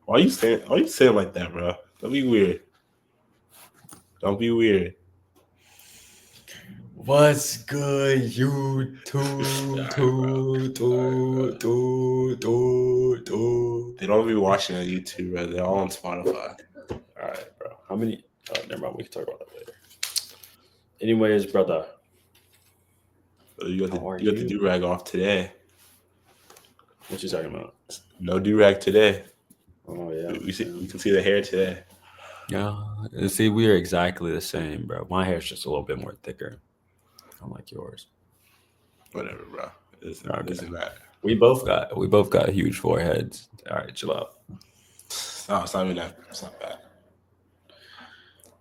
Why you saying like that, bro? Don't be weird. Don't be weird. What's good, YouTube? They don't be watching on YouTube, bro. They're all on Spotify. All right, bro. How many? Never mind. We can talk about that later. Anyways, brother, You got how are the you? do rag off today. What you talking about? No do rag today. Oh yeah. We can see the hair today. Yeah. See, we are exactly the same, bro. My hair's just a little bit more thicker, unlike yours. Whatever, bro. It doesn't matter. We both got huge foreheads. All right, chill out, No, it's not even that. It's not bad.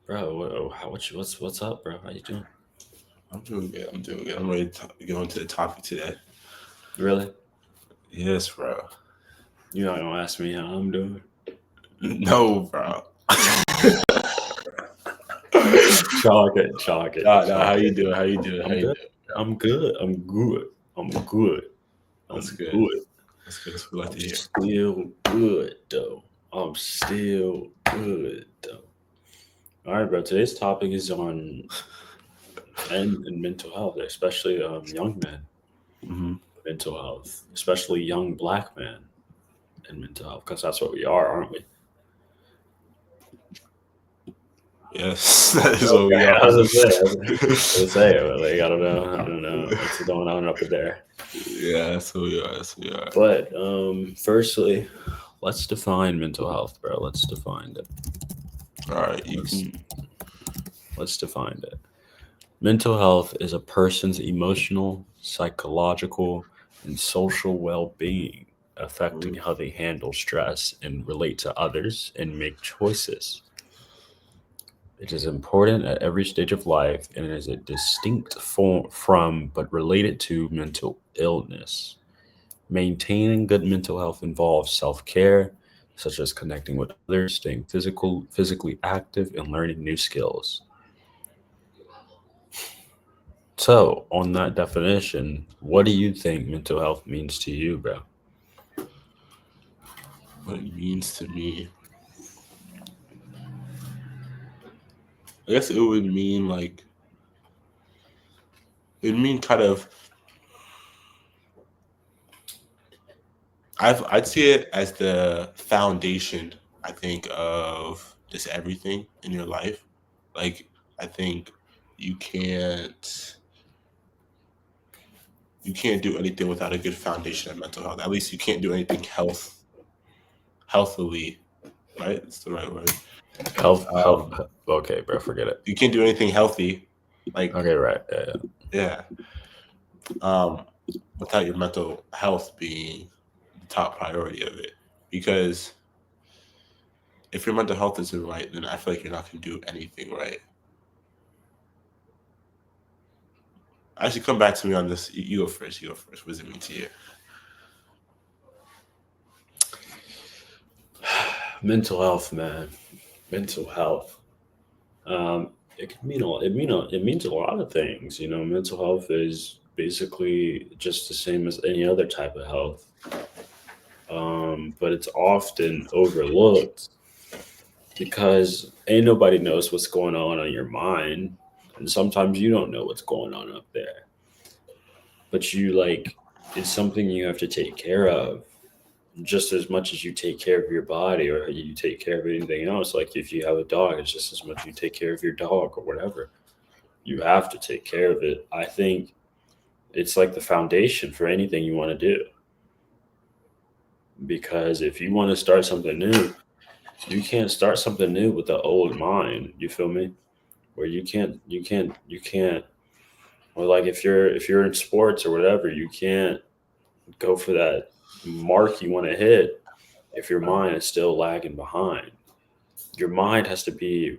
bro. What's up, bro? How you doing? I'm doing good. I'm ready to go into the topic today. Really? Yes, bro. You're not gonna ask me how I'm doing? No, bro. Chalk it. Nah, how you doing? How you doing? I'm good. I'm good. That's good. That's good. That's what we like to hear. Still good though. I'm still good though. All right, bro. Today's topic is on men and mental health, especially young men Mm-hmm. mental health, especially young black men and mental health, because that's what we are, aren't we? Yes, that is what we Okay, are. I was say it. Like, I don't know what's going on up there. Yeah, that's who we are. That's who we are. But firstly, let's define mental health, bro. Let's define it. All right, Let's define it. Mental health is a person's emotional, psychological, and social well being, affecting how they handle stress and relate to others and make choices. It is important at every stage of life and is a distinct form from but related to mental illness. Maintaining good mental health involves self care, such as connecting with others, staying physically active, and learning new skills. So, on that definition, what do you think mental health means to you, bro? what it means to me. I guess it would mean like it would mean kind of. I'd see it as the foundation. I think of just everything in your life. Like I think you can't you can't do anything without a good foundation of mental health. At least you can't do anything healthily, right? That's the right word. Health. Um, Okay, bro, forget it. you can't do anything healthy, like Okay, right. yeah, um, without your mental health being the top priority of it. Because if your mental health isn't right, then I feel like you're not gonna do anything right. Actually, come back to me on this. You go first. You go first. What does it mean to you? Mental health, man. Mental health. Um, it can mean a lot. It means a lot of things. You know, mental health is basically just the same as any other type of health, but it's often overlooked because ain't nobody knows what's going on your mind, and sometimes you don't know what's going on up there. But it's something you have to take care of just as much as you take care of your body or you take care of anything else. Like if you have a dog, it's just as much you take care of your dog or whatever. You have to take care of it. I think it's like the foundation for anything you want to do. Because if you want to start something new, you can't start something new with the old mind. You feel me? Where you can't. Or like if you're in sports or whatever, you can't go for that mark you want to hit if your mind is still lagging behind. Your mind has to be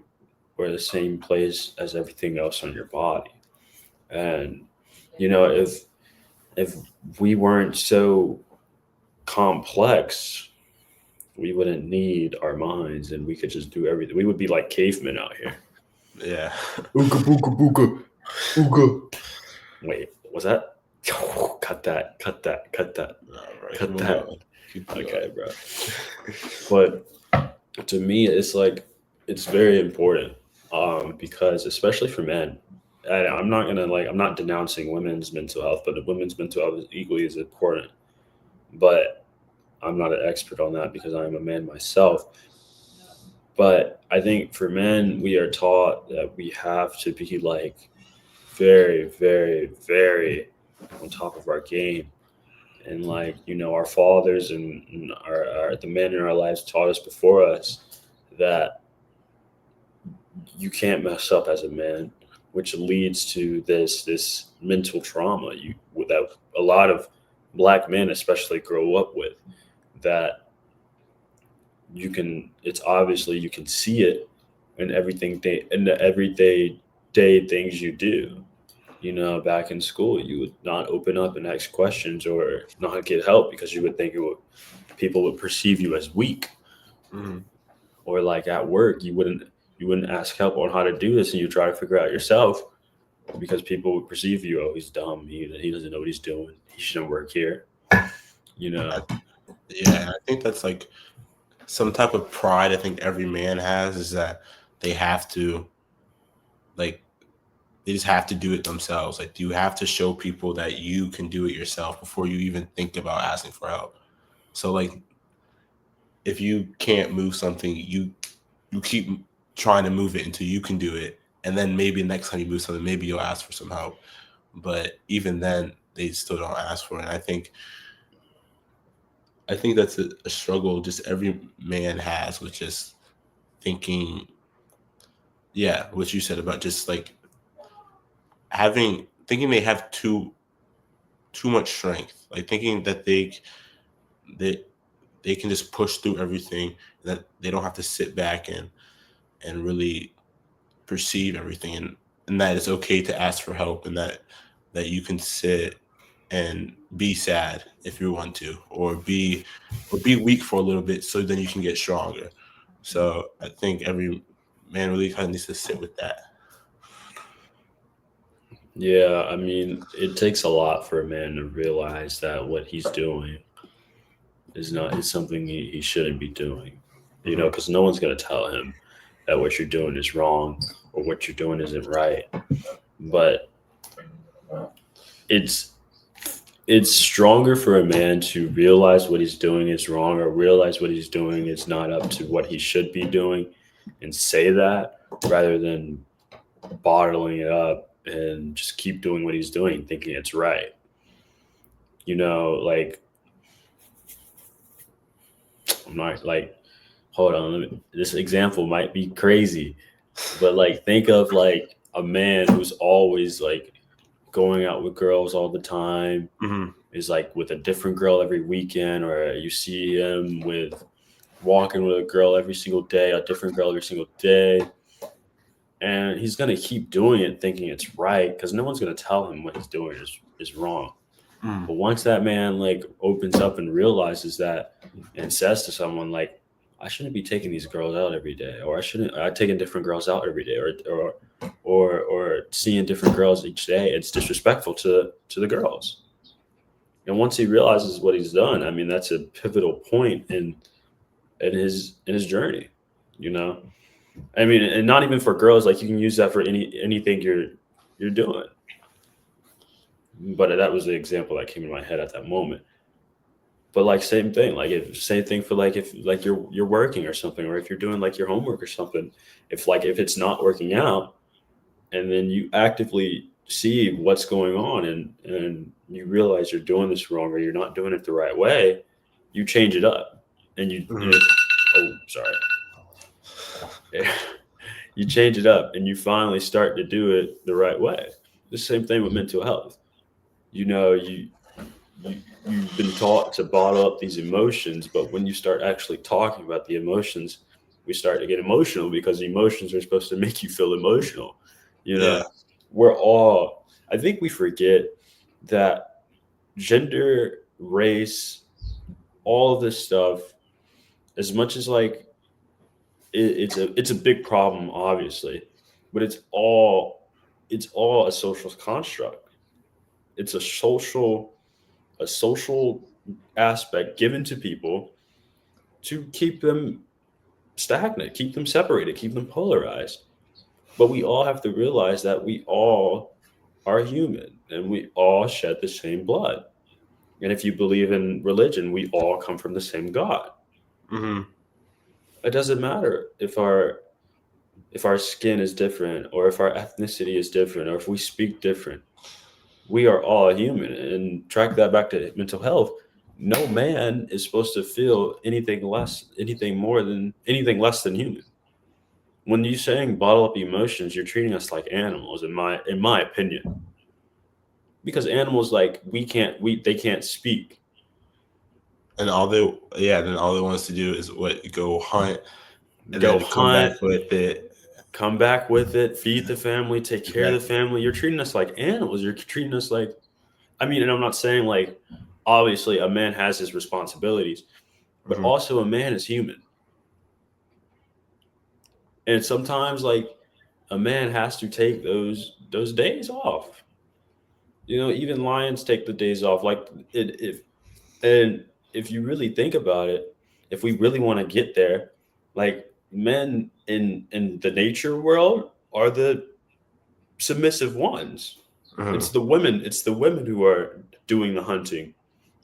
where the same place as everything else on your body. And if we weren't so complex, we wouldn't need our minds and we could just do everything. We would be like cavemen out here. Yeah. Ooga booga booga ooga. Wait, was that? Cut that, cut that, cut that, All right, cut keep on that. going. Keep on Okay, going. bro. But to me, it's like it's very important because especially for men, I'm not gonna like I'm not denouncing women's mental health, but women's mental health is equally as important. But I'm not an expert on that because I'm a man myself. But I think for men, we are taught that we have to be like very, very, very on top of our game. And like, our fathers and the men in our lives taught us before us that you can't mess up as a man, which leads to this mental trauma that a lot of black men especially grow up with. That it's obviously you can see it in everything in the everyday day things you do. Back in school, you would not open up and ask questions or not get help because you would think people would perceive you as weak. Mhm. Or like at work, you wouldn't ask help on how to do this, and you try to figure out yourself because people would perceive you. Oh, he's dumb. He doesn't know what he's doing. He shouldn't work here. You know. I, yeah, I think that's like some type of pride. I think every man has is that they have to like they just have to do it themselves. Like you have to show people that you can do it yourself before you even think about asking for help. So like if you can't move something, you keep trying to move it until you can do it, and then maybe next time you move something, maybe you'll ask for some help. But even then, they still don't ask for it. And I think that's a struggle just every man has with just thinking, yeah, what you said about just like having thinking they have too much strength, like thinking that they they can just push through everything, that they don't have to sit back and really perceive everything, and that it's okay to ask for help, and that you can sit and be sad if you want to, or be weak for a little bit so then you can get stronger. So I think every man really kind of needs to sit with that. Yeah, I mean, it takes a lot for a man to realize that what he's doing is something he shouldn't be doing. Hmm. Because no one's gonna tell him that what you're doing is wrong or what you're doing isn't right. But it's it's stronger for a man to realize what he's doing is wrong or realize what he's doing is not up to what he should be doing and say that rather than bottling it up and just keep doing what he's doing thinking it's right. Like I'm not like hold on, this example might be crazy, but like think of like a man who's always like going out with girls all the time, Hmm. is like with a different girl every weekend, or you see him with walking with a girl every single day, a different girl every single day. And he's gonna keep doing it thinking it's right because no one's gonna tell him what he's doing is wrong. Hmm. But once that man like opens up and realizes that and says to someone like, I shouldn't be taking these girls out every day, or I taking different girls out every day, or seeing different girls each day, it's disrespectful to the girls. And once he realizes what he's done, I mean that's a pivotal point in his journey, you know? I mean, and not even for girls, like you can use that for anything you're doing. But that was the example that came in my head at that moment. But like same thing, like if same thing for like if like you're working or something, or if you're doing like your homework or something, if it's not working out, and then you actively see what's going on and you realize you're doing this wrong or you're not doing it the right way, you change it up, and Hmm. oh sorry, you change it up and you finally start to do it the right way. The same thing with mental health. You know, you you've been taught to bottle up these emotions, but when you start actually talking about the emotions, we start to get emotional because emotions are supposed to make you feel emotional. You know, Yeah. we're all. I think we forget that gender, race, all of this stuff, as much as like it's a big problem, obviously, but it's all a social construct. It's a social aspect given to people to keep them stagnant, keep them separated, keep them polarized. But we all have to realize that we all are human and we all shed the same blood. And if you believe in religion, we all come from the same God. Hmm. It doesn't matter if our skin is different or if our ethnicity is different or if we speak different. We are all human. And track that back to mental health. No man is supposed to feel anything less than human. When you're saying bottle up emotions, you're treating us like animals, in my opinion. Because animals, like, they can't speak. And then all they want us to do is go hunt and Go then come back hunt, with it. come back with it, feed the family, take care of the Exactly. family. You're treating us like animals. You're treating us like, I mean, and I'm not saying, like, obviously a man has his responsibilities, but Hmm. also a man is human. And sometimes, like, a man has to take those days off. Even lions take the days off. Like, and if you really think about it, if we really want to get there, like, men in the nature world are the submissive ones. Hmm. It's the women who are doing the hunting,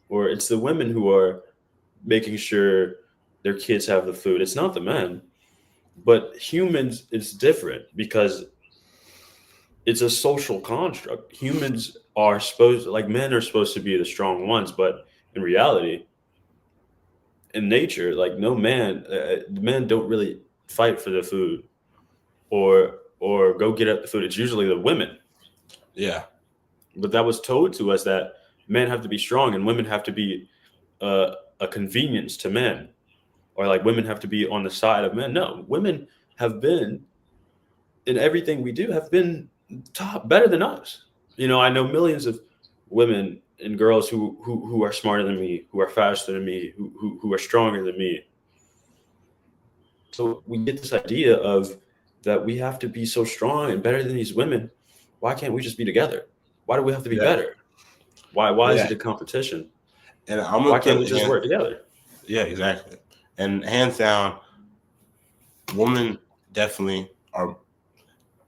or it's the women who are making sure their kids have the food. It's not the men. But humans, it's different because it's a social construct. Humans are supposed, like, men are supposed to be the strong ones, but in reality, in nature, like, no man, men don't really fight for the food or go get at the food. It's usually the women. Yeah. But that was told to us that men have to be strong and women have to be a convenience to men, or like women have to be on the side of men. No, women have been in everything we do have been top better than us. I know millions of women and girls who are smarter than me, who are faster than me, who are stronger than me. So we get this idea of that we have to be so strong and better than these women. Why can't we just be together? Why do we have to be Yeah. better? Why is Yeah. it a competition? And I'm gonna Why can't put we just work together? yeah, exactly. And hands down, women definitely are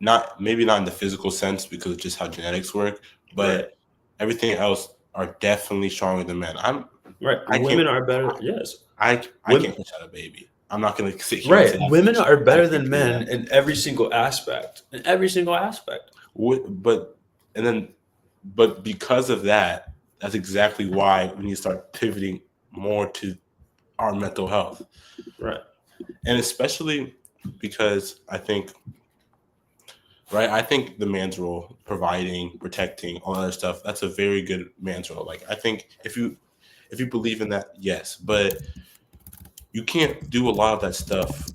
not, maybe not in the physical sense because of just how genetics work, Right. but everything else are definitely stronger than men. Right. I can't Women are better. Yes. I Women, can't push out a baby. I'm not gonna sit here and say right. I Women are I better can't than do that. men in every single aspect. In every single aspect. But and then but because of that, that's exactly why we need to start pivoting more to our mental health. Right. And especially because I think the man's role, providing, protecting, all that other stuff, that's a very good man's role. Like I think if you believe in that, yes, but you can't do a lot of that stuff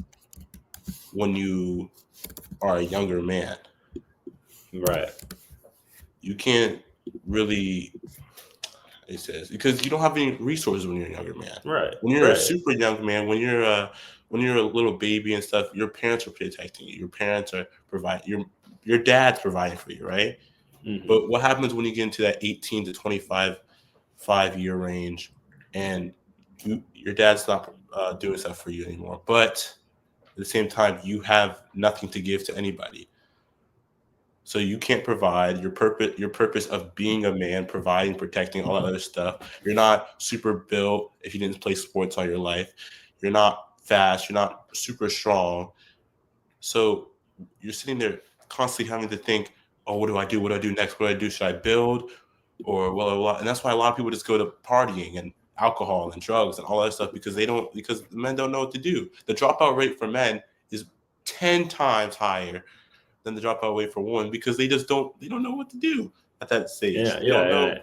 when you are a younger man. Right. You can't really, it says, because you don't have any resources when you're a younger man. Right. When you're a Right. super young man, when you're a little baby and stuff, your parents are protecting you. Your parents are providing your dad's providing for you, right? Hmm. But what happens when you get into that 18 to 25 5 year range, and your dad's not doing stuff for you anymore? But at the same time, you have nothing to give to anybody. So you can't provide your purpose of being a man, providing, protecting, all that other stuff. You're not super built if you didn't play sports all your life. You're not fast. You're not super strong. So you're sitting there constantly having to think, oh, what do I do? What do I do next? What do I do? Should I build? Or blah, blah, blah. And that's why a lot of people just go to partying and alcohol and drugs and all that stuff because men don't know what to do. The dropout rate for men is 10 times higher than the dropout rate for women because they don't know what to do at that stage. Yeah. They don't Yeah. know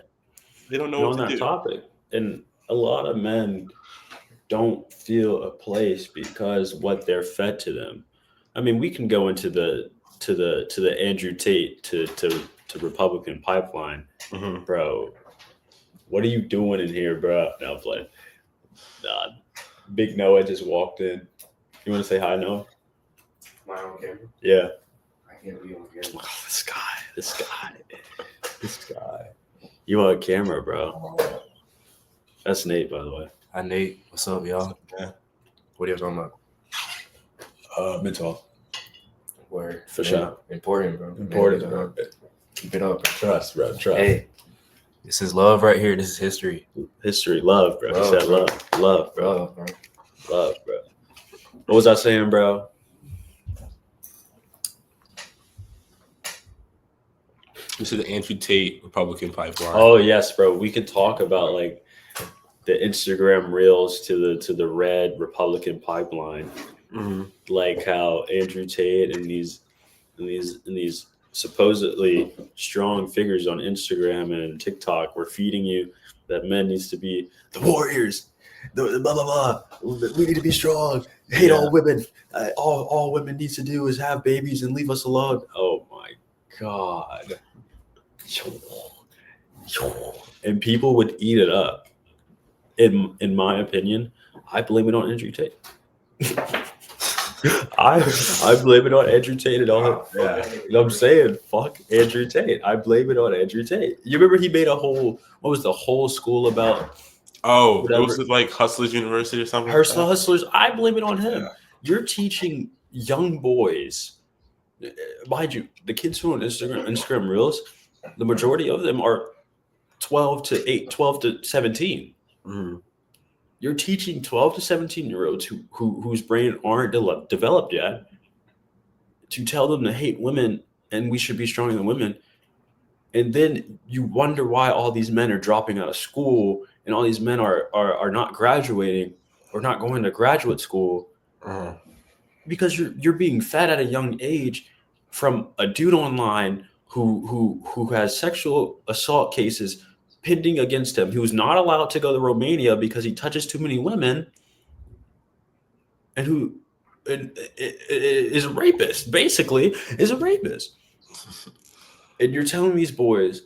they don't know And what on to that do. topic, and a lot of men don't feel a place because what they're fed to them. I mean, we can go into the Andrew Tate to Republican pipeline, Hmm. bro. What are you doing in here, bro? No, I'm playing. Nah, Big Noah just walked in. You want to say hi, Noah? Am I on camera? Yeah. I can't be on camera. Oh, this guy. You on camera, bro. That's Nate, by the way. Hi, Nate. What's up, y'all? Yeah. What are you talking about? Mental health. Word. For Man, sure. Important, bro. Important, Man, bro. Keep it up. Trust, bro. Trust. Hey, this is love right here. This is history. History, love, bro. Love, He said bro. love, bro. Love, bro. Love, bro. What was I saying, bro? This is the Andrew Tate Republican pipeline. Oh yes, bro. We could talk about like the Instagram reels to the red Republican pipeline, Mm-hmm. like how Andrew Tate and these supposedly strong figures on Instagram and TikTok were feeding you that men needs to be the warriors, the blah blah blah. We need to be strong. Hate all women. All women needs to do is have babies and leave us alone. Oh my god. And people would eat it up. In my opinion, I blame it on Andrew Tate. I blame it on Andrew Tate and all. Yeah. You know what I'm saying? Fuck Andrew Tate. I blame it on Andrew Tate. You remember he made a whole, what was the whole school about? Oh, Whatever. it was like Hustlers University or something. Hustlers. I blame it on him. Yeah. You're teaching young boys. Mind you, the kids who are on Instagram Reels, the majority of them are 12 to 17. Mm-hmm. You're teaching 12 to 17-year-olds whose brain aren't developed yet to tell them to hate women and we should be stronger than women. And then you wonder why all these men are dropping out of school and all these men are not graduating or not going to graduate school because you're being fed at a young age from a dude online who has sexual assault cases pending against him, who's not allowed to go to Romania because he touches too many women, and who is a rapist, basically, is a rapist. And you're telling these boys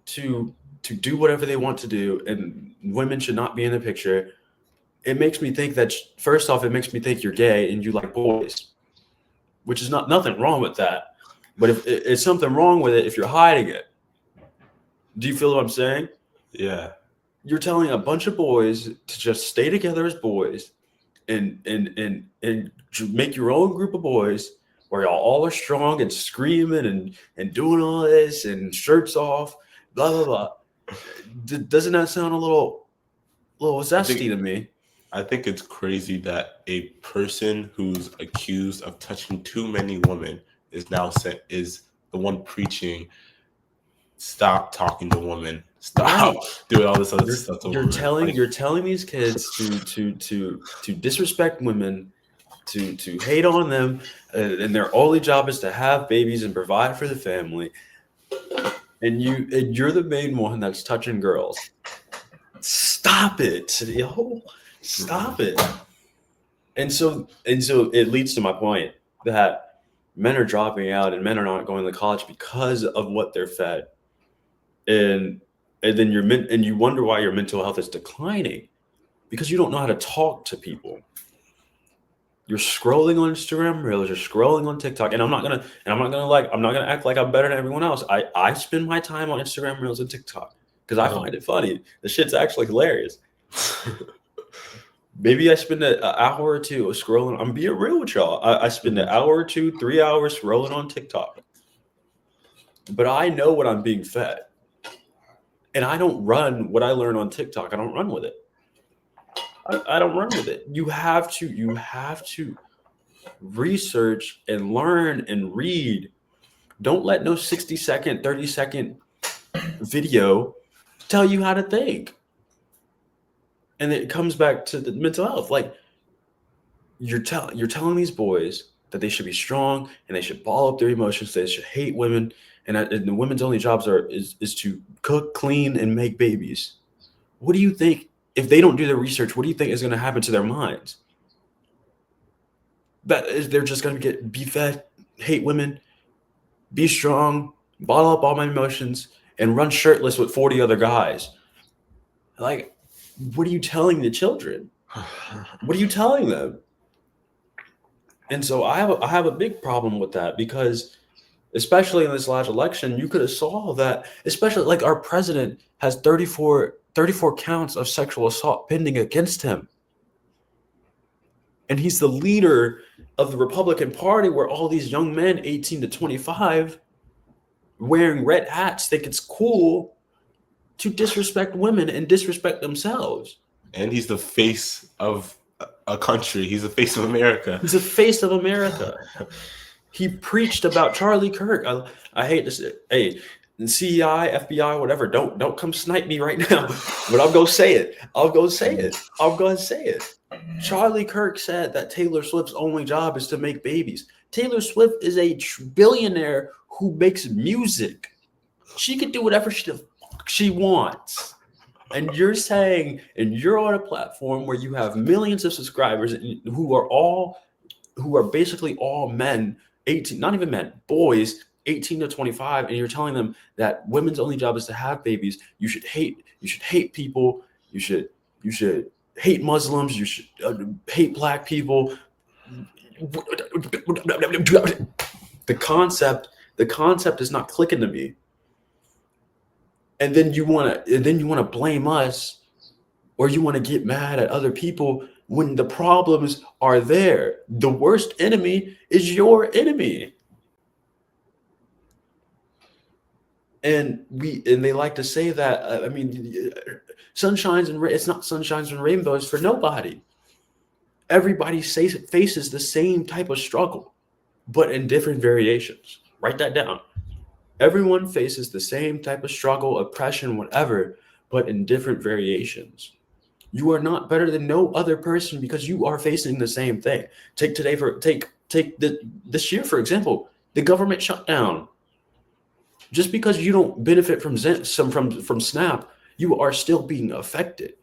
to do whatever they want to do, and women should not be in the picture. It makes me think that, first off, it makes me think you're gay and you like boys, which is nothing wrong with that. But if it's something wrong with it if you're hiding it. Do you feel what I'm saying? Yeah. You're telling a bunch of boys to just stay together as boys and make your own group of boys where y'all all are strong and screaming and doing all this and shirts off, blah, blah, blah. Doesn't that sound a little zesty to me? I think it's crazy that a person who's accused of touching too many women is the one preaching, stop talking to women, stop doing all this other stuff to women. You're telling these kids to disrespect women, to hate on them, and their only job is to have babies and provide for the family. And you're the main one that's touching girls. Stop it, yo! Stop it. And so it leads to my point that men are dropping out and men are not going to college because of what they're fed. And then you wonder why your mental health is declining because you don't know how to talk to people. You're scrolling on Instagram Reels, you're scrolling on TikTok, and I'm not gonna act like I'm better than everyone else. I spend my time on Instagram Reels and TikTok because I find it funny. The shit's actually hilarious. Maybe I spend an hour or two scrolling. I'm being real with y'all. I spend an hour or 2, 3 hours scrolling on TikTok. But I know what I'm being fed. And I don't run what I learn on TikTok. I don't run with it. I don't run with it. You have to research and learn and read. Don't let no 60-second, 30-second video tell you how to think. And it comes back to the mental health. Like you're telling these boys that they should be strong and they should ball up their emotions. They should hate women, and the women's only jobs is to cook, clean, and make babies. What do you think if they don't do their research? What do you think is going to happen to their minds? They're just going to be fed, hate women, be strong, bottle up all my emotions, and run shirtless with 40 other guys. Like, what are you telling the children? What are you telling them? And so I have a big problem with that because especially in this last election, you could have saw that, especially like our president has 34 counts of sexual assault pending against him. And he's the leader of the Republican Party, where all these young men, 18 to 25, wearing red hats, think it's cool to disrespect women and disrespect themselves. And he's the face of a country. He's the face of America. He's the face of America. He preached about Charlie Kirk. I hate to say, hey, CEI, FBI, whatever, don't come snipe me right now. But I'll go say it. I'll go say it. Charlie Kirk said that Taylor Swift's only job is to make babies. Taylor Swift is a billionaire who makes music. She could do whatever she wants. And you're saying, and you're on a platform where you have millions of subscribers who are basically all men, 18, not even men, boys, 18 to 25, and you're telling them that women's only job is to have babies. You should hate people. You should hate Muslims. You should hate black people. The concept is not clicking to me. And then you want to blame us, or you want to get mad at other people when the problems are there. The worst enemy is your enemy. And they like to say that, it's not sunshines and rainbows for nobody. Everybody faces the same type of struggle, but in different variations. Write that down. Everyone faces the same type of struggle, oppression, whatever, but in different variations. You are not better than no other person because you are facing the same thing. Take this year, for example, the government shutdown. Just because you don't benefit from SNAP, you are still being affected.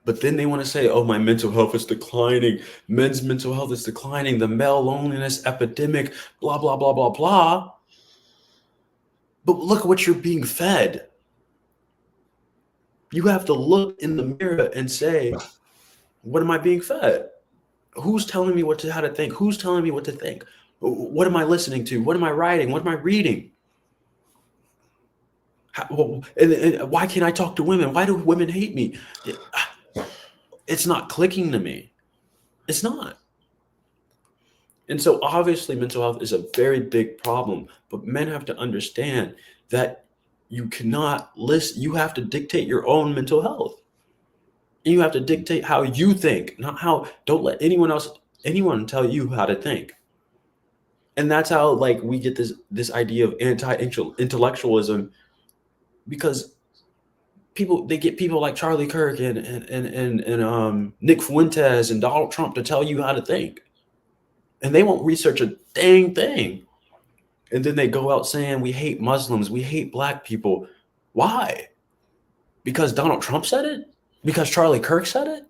But then they want to say, oh, my mental health is declining. Men's mental health is declining. The male loneliness epidemic, blah, blah, blah, blah, blah. But look what you're being fed. You have to look in the mirror and say, what am I being fed? Who's telling me how to think? Who's telling me what to think? What am I listening to? What am I writing? What am I reading? And why can't I talk to women? Why do women hate me? It's not clicking to me. It's not. And so obviously mental health is a very big problem, but men have to understand that you cannot listen. You have to dictate your own mental health. And you have to dictate how you think, don't let anyone tell you how to think. And that's how we get this idea of anti-intellectualism, because they get people like Charlie Kirk and Nick Fuentes and Donald Trump to tell you how to think. And they won't research a dang thing. And then they go out saying, we hate Muslims, we hate black people. Why? Because Donald Trump said it? Because Charlie Kirk said it?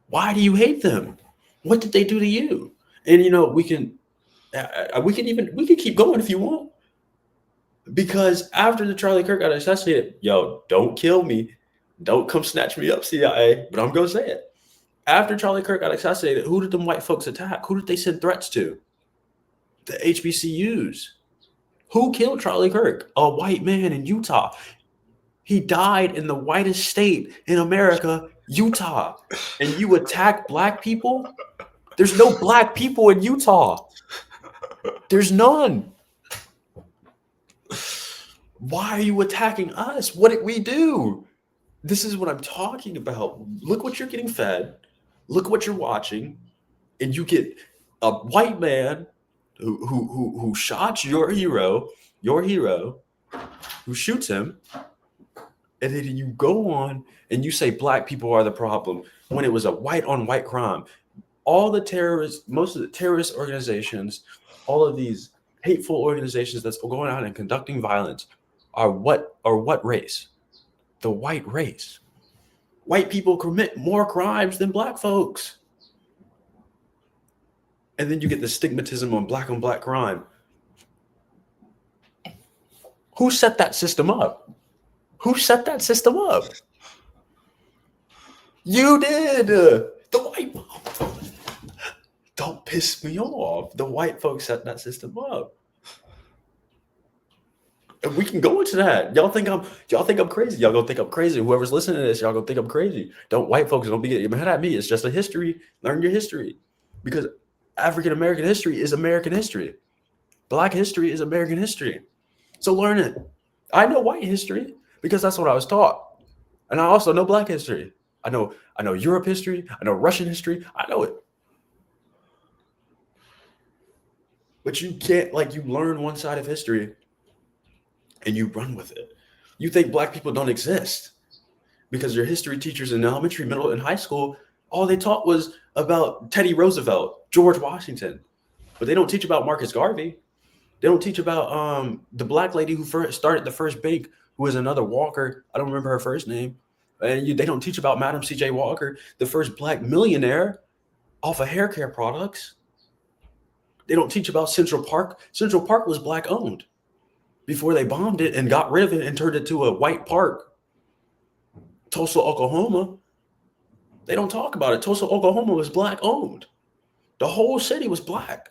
Why do you hate them? What did they do to you? And we can keep going if you want. Because after the Charlie Kirk got assassinated, don't kill me. Don't come snatch me up, CIA. But I'm going to say it. After Charlie Kirk got assassinated, who did them white folks attack? Who did they send threats to? The HBCUs. Who killed Charlie Kirk? A white man in Utah. He died in the whitest state in America, Utah. And you attack black people? There's no black people in Utah. There's none. Why are you attacking us? What did we do? This is what I'm talking about. Look what you're getting fed. Look what you're watching. And you get a white man who shot your hero, who shoots him. And then you go on and you say black people are the problem when it was a white on white crime. Most of the terrorist organizations, all of these hateful organizations that's going out and conducting violence are what race? The white race. White people commit more crimes than black folks. And then you get the stigmatism on black crime. Who set that system up? Who set that system up? You did. The white pissed me off. The white folks set that system up. And we can go into that. Y'all think I'm crazy. Y'all gonna think I'm crazy. Whoever's listening to this, y'all gonna think I'm crazy. White folks don't be mad at me. It's just a history. Learn your history. Because African American history is American history. Black history is American history. So learn it. I know white history because that's what I was taught. And I also know black history. I know Europe history. I know Russian history. I know it. But you can't, you learn one side of history and you run with it. You think black people don't exist because your history teachers in elementary, middle, and high school, all they taught was about Teddy Roosevelt, George Washington. But they don't teach about Marcus Garvey. They don't teach about the black lady who first started the first bank, who was another Walker. I don't remember her first name. And they don't teach about Madam C.J. Walker, the first black millionaire off of hair care products. They don't teach about Central Park. Central Park was black owned before they bombed it and got rid of it and turned it to a white park. Tulsa, Oklahoma. They don't talk about it. Tulsa, Oklahoma was black owned. The whole city was black.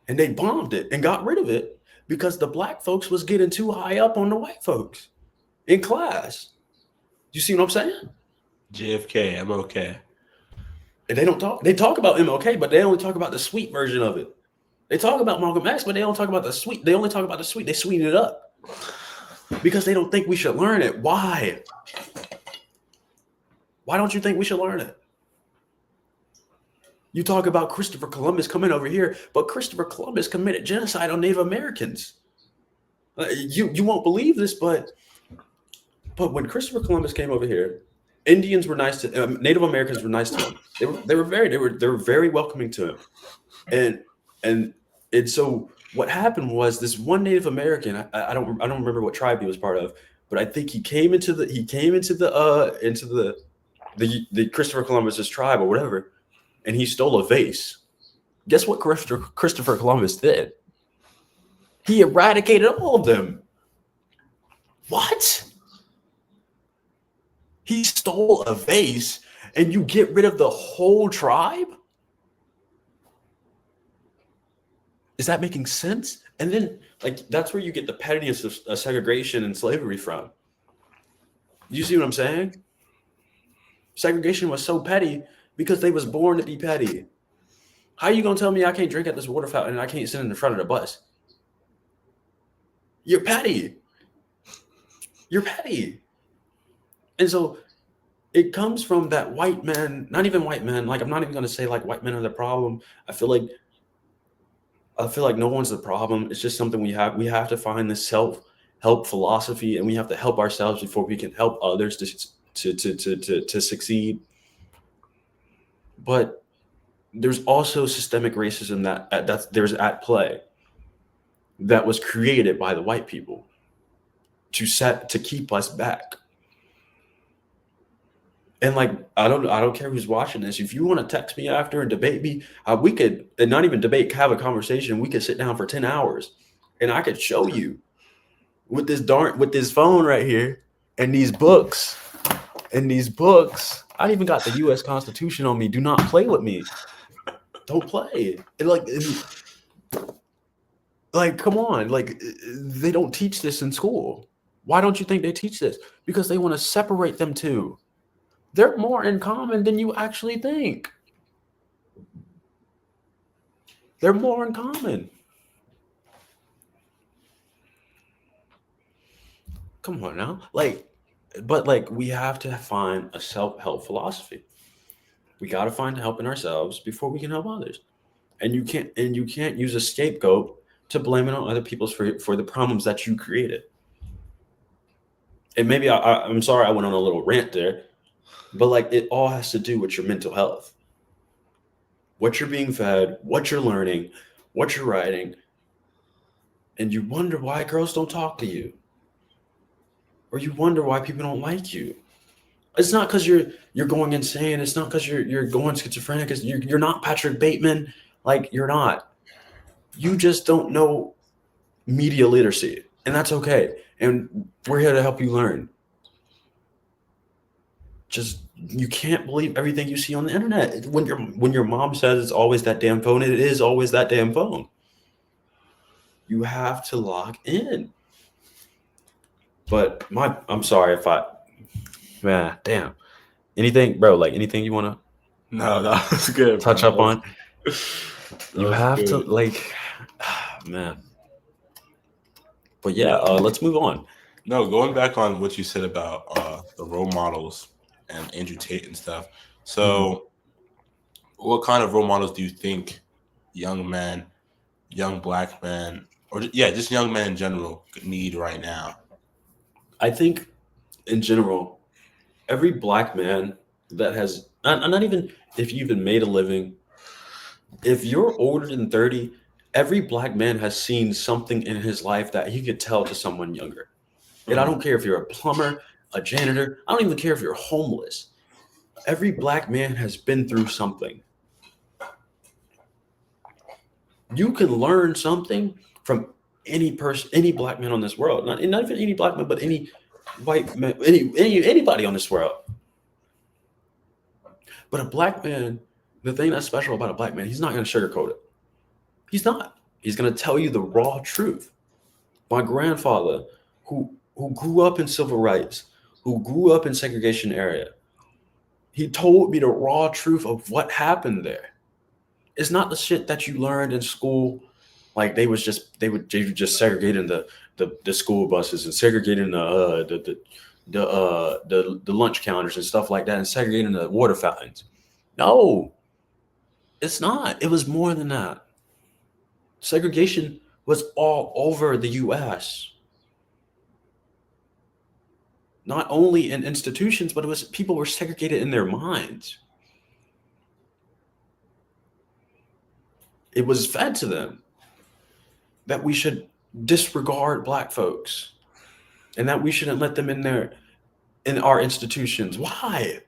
And they bombed it and got rid of it because the black folks was getting too high up on the white folks in class. You see what I'm saying? JFK, MLK. And they don't talk. They talk about MLK, but they only talk about the sweet version of it. They talk about Malcolm X, but they don't talk about the sweet. They only talk about the sweet. They sweeten it up because they don't think we should learn it. Why? Why don't you think we should learn it? You talk about Christopher Columbus coming over here, but Christopher Columbus committed genocide on Native Americans. You won't believe this, but when Christopher Columbus came over here, Indians were nice to Native Americans were nice to him. They were very welcoming to him, and so what happened was this one Native American, I don't remember what tribe he was part of, but I think he came into the Christopher Columbus's tribe or whatever, and he stole a vase. Guess what Christopher Columbus did? He eradicated all of them. What? He stole a vase and you get rid of the whole tribe? Is that making sense? And then, that's where you get the pettiness of segregation and slavery from. You see what I'm saying? Segregation was so petty because they was born to be petty. How are you going to tell me I can't drink at this water fountain and I can't sit in the front of the bus? You're petty. You're petty. And so it comes from that white man, not even white men. I'm not even going to say white men are the problem. I feel like no one's the problem. It's just something we have to find this self-help philosophy, and we have to help ourselves before we can help others to succeed. But there's also systemic racism there's at play that was created by the white people to keep us back. And I don't care who's watching this. If you want to text me after and debate me, we could, and not even debate, have a conversation. We could sit down for 10 hours and I could show you with this phone right here and these books. I even got the US Constitution on me. Do not play with me. Don't play. Come on. They don't teach this in school. Why don't you think they teach this? Because they want to separate them two. They're more in common than you actually think. They're more in common. Come on now. But we have to find a self-help philosophy. We got to find help in ourselves before we can help others. And you can't use a scapegoat to blame it on other people for the problems that you created. And maybe I'm sorry I went on a little rant there, but it all has to do with your mental health. What you're being fed, what you're learning, what you're writing. And you wonder why girls don't talk to you. Or you wonder why people don't like you. It's not because you're going insane. It's not because you're going schizophrenic. You're not Patrick Bateman. You're not. You just don't know media literacy. And that's okay. And we're here to help you learn. Just You can't believe everything you see on the internet. When your mom says it's always that damn phone, it is always that damn phone. You have to lock in. But I'm sorry if damn. Anything, bro, like anything you want No, that was good. to touch bro. up on? That You was have to, good. like, man. But yeah, let's move on. No, going back on what you said about the role models and Andrew Tate and stuff. So, what kind of role models do you think young men, young black men, or just young men in general need right now? I think in general, every black man that has, not even if you even made a living, if you're older than 30, every black man has seen something in his life that he could tell to someone younger. And I don't care if you're a plumber, a janitor, I don't even care if you're homeless. Every black man has been through something. You can learn something from any person, any black man on this world. Not even any black man, but any white man, anybody on this world. But a black man, the thing that's special about a black man, he's not going to sugarcoat it. He's not. He's going to tell you the raw truth. My grandfather, who grew up in civil rights, who grew up in segregation area, he told me the raw truth of what happened there. It's not the shit that you learned in school. Like they would just segregating the school buses and segregating the lunch counters and stuff like that and segregating the water fountains. No, it's not. It was more than that. Segregation was all over the U.S. Not only in institutions, but it was people were segregated in their minds. It was fed to them that we should disregard black folks and that we shouldn't let them in our institutions. Why?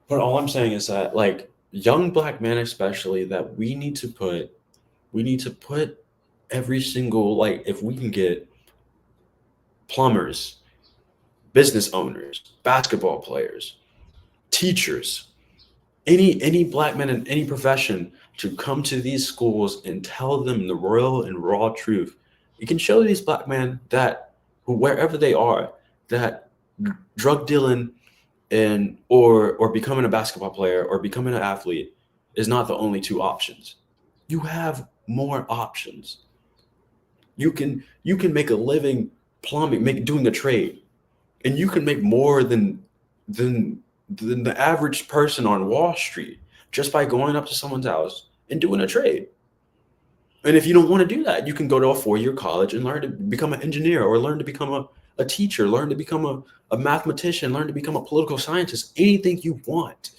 But all I'm saying is that, like, young black men especially, that we need to put every single, like, if we can get plumbers, business owners, basketball players, teachers, any black men in any profession to come to these schools and tell them the real and raw truth. You can show these black men that wherever they are, that drug dealing and or becoming a basketball player or becoming an athlete is not the only two options. You have more options. You can make a living plumbing, doing a trade, and you can make more than the average person on Wall Street just by going up to someone's house and doing a trade. And if you don't want to do that, you can go to a 4-year college and learn to become an engineer or learn to become a teacher, learn to become a mathematician, learn to become a political scientist, anything you want.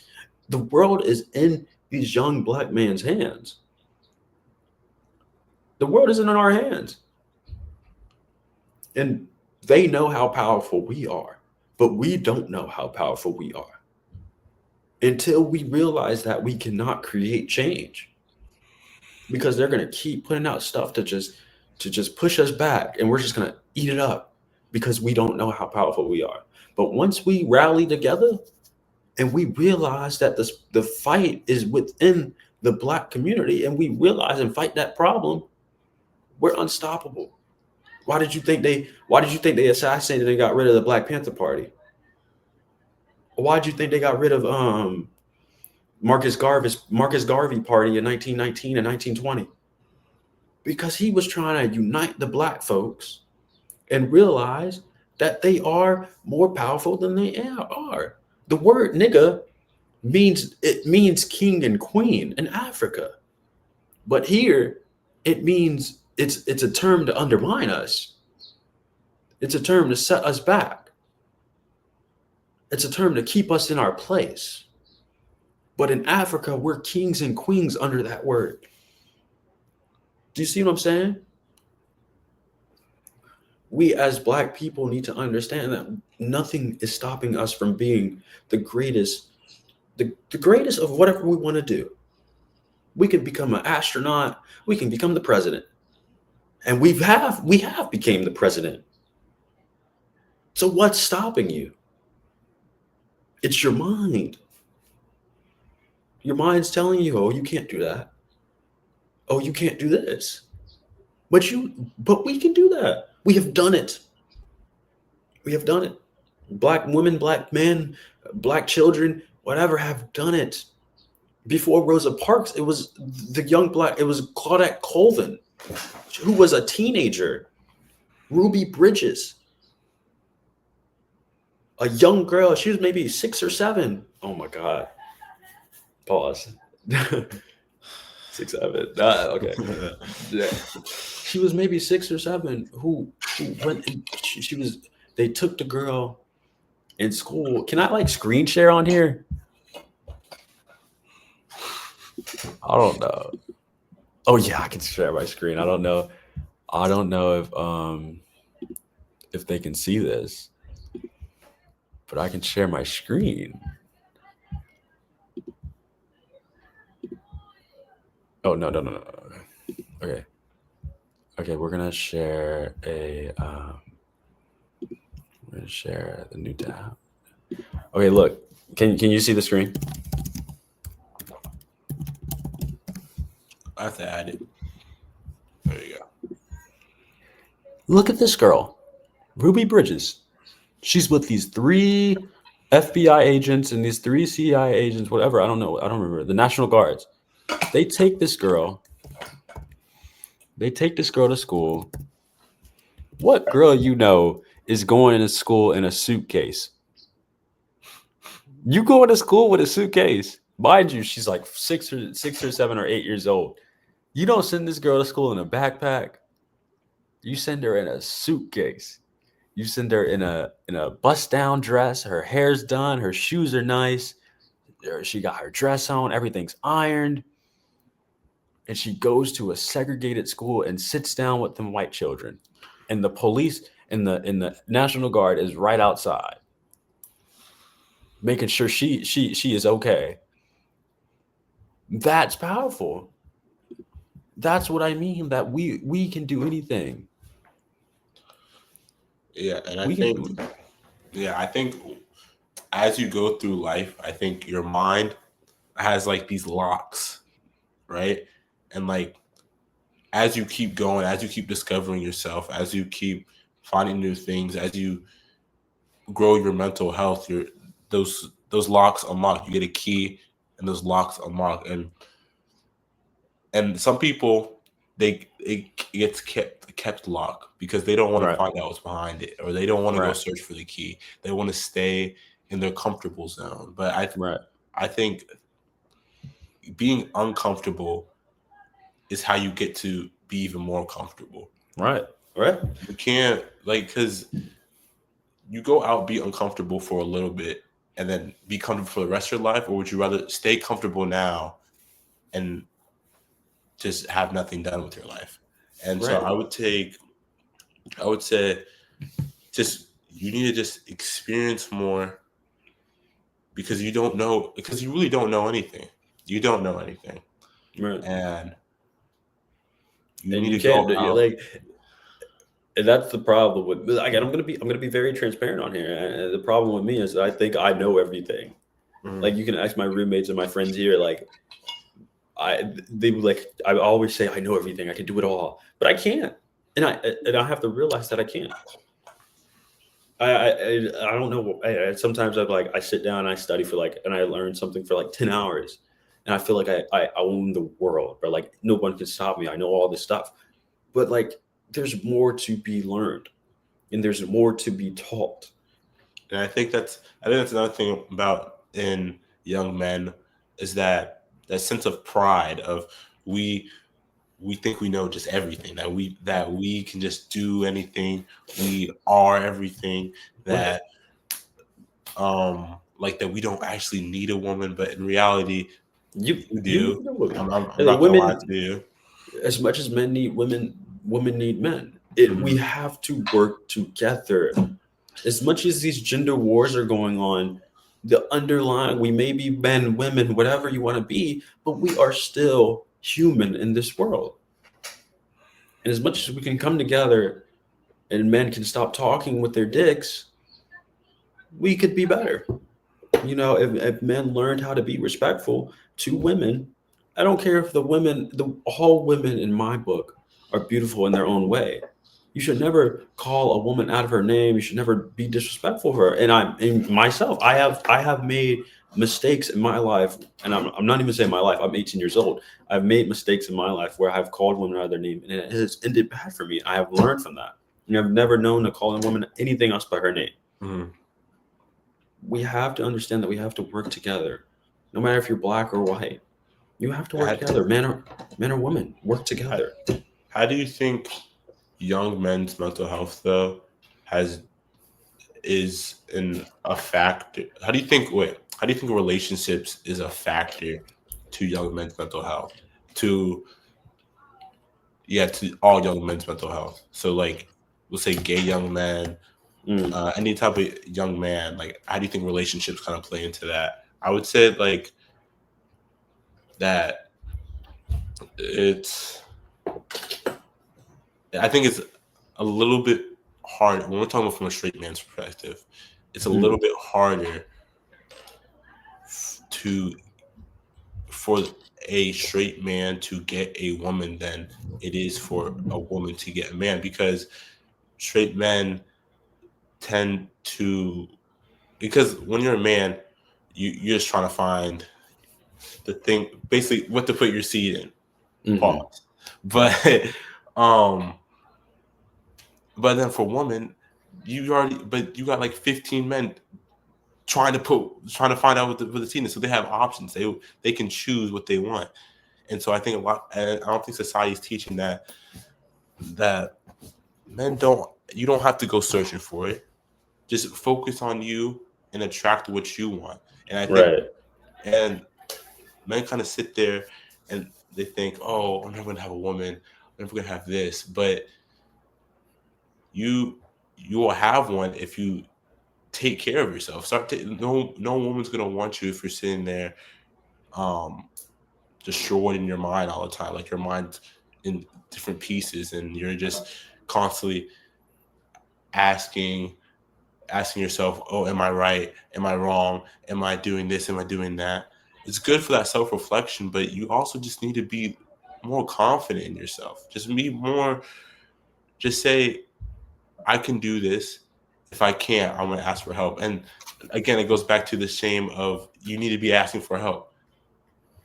The world is in these young black men's hands. The world isn't in our hands. And they know how powerful we are, but we don't know how powerful we are until we realize that we cannot create change, because they're going to keep putting out stuff to just push us back, and we're just going to eat it up because we don't know how powerful we are. But once we rally together and we realize that the fight is within the black community, and we realize and fight that problem, we're unstoppable. Why did you think they assassinated and got rid of the Black Panther Party? Why did you think they got rid of Marcus Garvey Party in 1919 and 1920? Because he was trying to unite the black folks and realize that they are more powerful than they are. The word nigga means king and queen in Africa, but here it means it's a term to undermine us. It's a term to set us back. It's a term to keep us in our place. But in Africa, we're kings and queens under that word. Do you see what I'm saying? We as black people need to understand that nothing is stopping us from being the greatest of whatever we want to do. We can become an astronaut. We can become the president. And we have became the president. So what's stopping you? It's your mind. Your mind's telling you, oh, you can't do that. Oh, you can't do this. But we can do that. We have done it. We have done it. Black women, black men, black children, whatever, have done it. Before Rosa Parks, it was it was Claudette Colvin, who was a teenager. Ruby Bridges, a young girl. She was maybe 6 or 7. Oh my God. Pause. 6, 7. Okay. Yeah. She was maybe 6 or 7 who went and she was, they took the girl in school. Can I like screen share on here? I don't know. Oh yeah, I can share my screen. I don't know if they can see this, but I can share my screen. Oh no. Okay, we're gonna share the new tab. Okay, look. Can you see the screen? I have to add it. There you go. Look at this girl, Ruby Bridges. She's with these 3 FBI agents and these 3 CIA agents, whatever. I don't know. I don't remember. The National Guards. They take this girl to school. What girl is going to school in a suitcase? You going to school with a suitcase. Mind you, she's like 6 or 7 or 8 years old. You don't send this girl to school in a backpack. You send her in a suitcase. You send her in a bust-down dress. Her hair's done. Her shoes are nice. She got her dress on. Everything's ironed. And she goes to a segregated school and sits down with them white children. And the police and the National Guard is right outside, making sure she is okay. That's powerful. That's what I mean, that we can do anything. Yeah, and I think as you go through life, I think your mind has like these locks, right? And like as you keep going, as you keep discovering yourself, as you keep finding new things, as you grow your mental health, those locks unlock. You get a key, and those locks unlock. And some people, it gets kept locked because they don't want to find out what's behind it, or they don't want to go search for the key. They want to stay in their comfortable zone. But I think being uncomfortable is how you get to be even more comfortable. Right. You can't because you go out, be uncomfortable for a little bit, and then be comfortable for the rest of your life, or would you rather stay comfortable now and just have nothing done with your life? And so I would say just you need to just experience more, because you really don't know anything. You don't know anything. Right. And you can't and that's the problem with, again, I'm gonna be very transparent on here. And the problem with me is that I think I know everything. Mm-hmm. Like, you can ask my roommates and my friends here, like I always say I know everything, I can do it all, but I can't, and I have to realize that I can't. I don't know. Sometimes I sit down and I study and I learn something for like 10 hours, and I feel like I own the world, but like no one can stop me. I know all this stuff, but like there's more to be learned, and there's more to be taught. And I think that's another thing about in young men, is that sense of pride of we think we know just everything, that we can just do anything, we are everything, that like that we don't actually need a woman, but in reality you do. I'm not gonna lie to you. As much as men need women need men. We have to work together. As much as these gender wars are going on, the underlying, we may be men, women, whatever you want to be, but we are still human in this world. And as much as we can come together and men can stop talking with their dicks, we could be better. You know, if men learned how to be respectful to women, I don't care if all women in my book are beautiful in their own way. You should never call a woman out of her name. You should never be disrespectful of her. And myself, I have made mistakes in my life, and I'm not even saying my life. I'm 18 years old. I've made mistakes in my life where I've called women out of their name, and it has ended bad for me. I have learned from that. And I've never known to call a woman anything else by her name. Mhm. We have to understand that we have to work together, no matter if you're black or white. You have to work How, together. Men or women, work together. how do you think young men's mental health though has is in a factor? How do you think? Wait, how do you think relationships is a factor to young men's mental health? To to all young men's mental health. So like, we'll say gay young men, Mm. any type of young man. Like, how do you think relationships kind of play into that? I would say like that it's. I think it's a little bit hard when we're talking about from a straight man's perspective. It's a little bit harder to for a straight man to get a woman than it is for a woman to get a man, because straight men tend to, because when you're a man, you're just trying to find the thing, basically what to put your seed in. Mhm. Pause. But um but then for women, you got like 15 men trying to find out what the seed is. So they have options. They can choose what they want. And so I think and I don't think society is teaching that men you don't have to go searching for it. Just focus on you and attract what you want. And I think, Right. and men kind of sit there and they think, oh, I'm never gonna have a woman, I'm never gonna have this. But you will have one if you take care of yourself. No woman's gonna want you if you're sitting there um destroyed in your mind all the time. Like your mind's in different pieces and you're just constantly asking asking yourself, oh, am I right? Am I wrong? Am I doing this? Am I doing that? It's good for that self reflection, but you also just need to be more confident in yourself. Just say, I can do this. If I can't, I'm going to ask for help. And again, it goes back to the shame of you need to be asking for help.